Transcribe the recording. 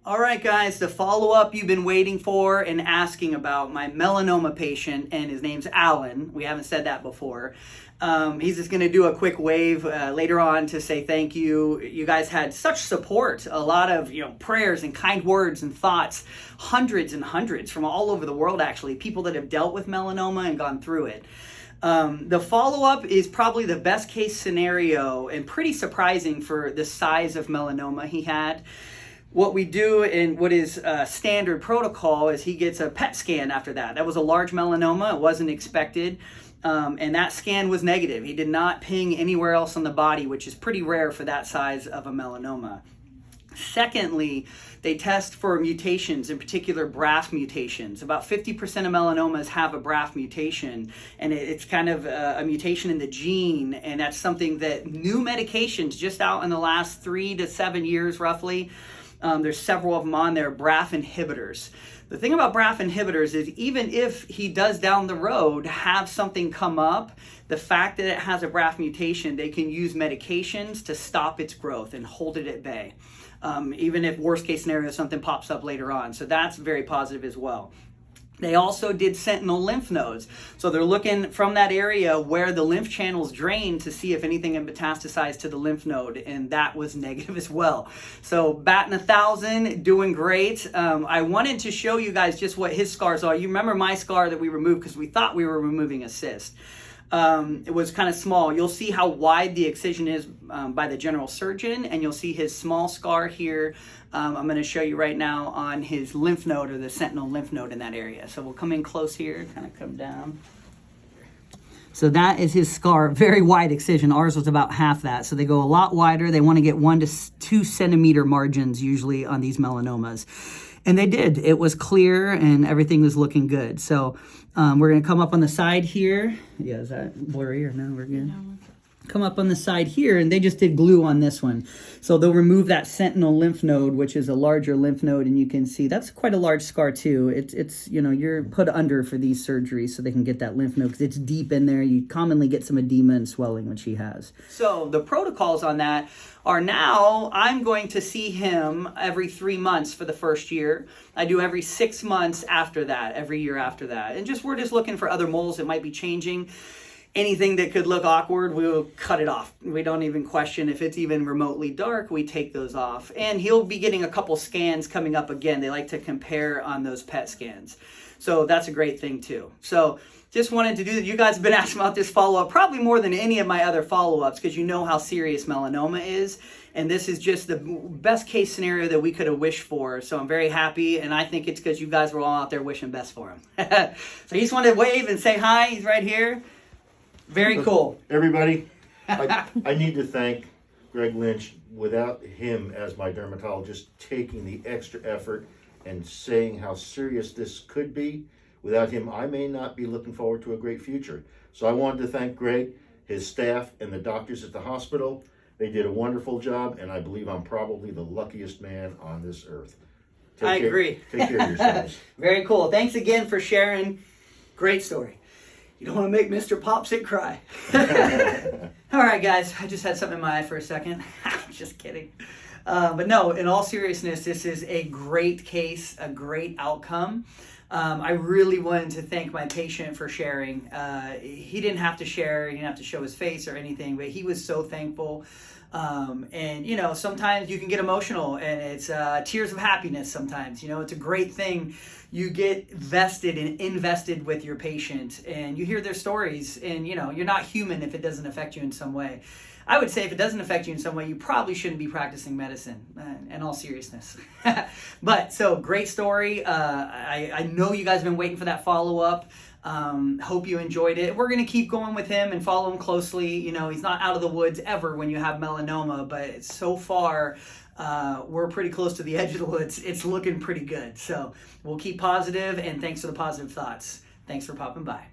All right, guys, the follow-up you've been waiting for and asking about, my melanoma patient, and his name's Alan. We haven't said that before. He's just going to do a quick wave later on to say thank you. You guys had such support, a lot of prayers and kind words and thoughts, hundreds and hundreds from all over the world, actually, people that have dealt with melanoma and gone through it. The follow-up is probably the best case scenario and pretty surprising for the size of melanoma he had. What we do and what is standard protocol is he gets a PET scan after that. That was a large melanoma. It wasn't expected. And that scan was negative. He did not ping anywhere else on the body, which is pretty rare for that size of a melanoma. Secondly, they test for mutations, in particular BRAF mutations. About 50% of melanomas have a BRAF mutation, and it's kind of a mutation in the gene, and that's something that new medications just out in the last 3 to 7 years roughly, there's several of them on there, BRAF inhibitors. The thing about BRAF inhibitors is even if he does down the road have something come up, the fact that it has a BRAF mutation, they can use medications to stop its growth and hold it at bay. Even if worst case scenario, something pops up later on. So that's very positive as well. They also did sentinel lymph nodes. So they're looking from that area where the lymph channels drain to see if anything had metastasized to the lymph node, and that was negative as well. So batting 1,000, doing great. I wanted to show you guys just what his scars are. You remember my scar that we removed because we thought we were removing a cyst. It was kind of small. You'll see how wide the excision is by the general surgeon, and you'll see his small scar here. I'm going to show you right now on his lymph node, or the sentinel lymph node in that area. So we'll come in close here, kind of come down. So that is his scar, very wide excision. Ours was about half that. So they go a lot wider. They want to get 1 to 2 centimeter margins usually on these melanomas. And they did. It was clear and everything was looking good. So we're going to come up on the side here. Yeah, is that blurry or no? We're good? No. Come up on the side here, and they just did glue on this one. So they'll remove that sentinel lymph node, which is a larger lymph node, and you can see that's quite a large scar too. It's you're put under for these surgeries so they can get that lymph node because it's deep in there. You commonly get some edema and swelling, which he has. So the protocols on that are now I'm going to see him every 3 months for the first year. I do every 6 months after that, every year after that. And we're just looking for other moles that might be changing. Anything that could look awkward, we'll cut it off. We don't even question if it's even remotely dark, we take those off. And he'll be getting a couple scans coming up again. They like to compare on those PET scans. So that's a great thing too. So just wanted to do that. You guys have been asking about this follow-up probably more than any of my other follow-ups because you know how serious melanoma is. And this is just the best case scenario that we could have wished for. So I'm very happy, and I think it's because you guys were all out there wishing best for him. So he just wanted to wave and say hi. He's right here. Very cool. Everybody, I need to thank Greg Lynch. Without him as my dermatologist taking the extra effort and saying how serious this could be, without him, I may not be looking forward to a great future. So I wanted to thank Greg, his staff, and the doctors at the hospital. They did a wonderful job, and I believe I'm probably the luckiest man on this earth. I agree. Take care of yourselves. Very cool. Thanks again for sharing. Great story. You don't want to make MrPopZit cry. All right, guys. I just had something in my eye for a second. Just kidding. But no, in all seriousness, this is a great case, a great outcome. I really wanted to thank my patient for sharing. He didn't have to share. He didn't have to show his face or anything, but he was so thankful. And, sometimes you can get emotional, and it's tears of happiness sometimes. It's a great thing. You get vested and invested with your patient, and you hear their stories, and, you're not human if it doesn't affect you in some way. I would say if it doesn't affect you in some way, you probably shouldn't be practicing medicine, in all seriousness. But, so, great story. I know you guys have been waiting for that follow-up. Hope you enjoyed it. We're going to keep going with him and follow him closely. He's not out of the woods ever when you have melanoma, but so far, we're pretty close to the edge of the woods. It's looking pretty good. So we'll keep positive, and thanks for the positive thoughts. Thanks for popping by.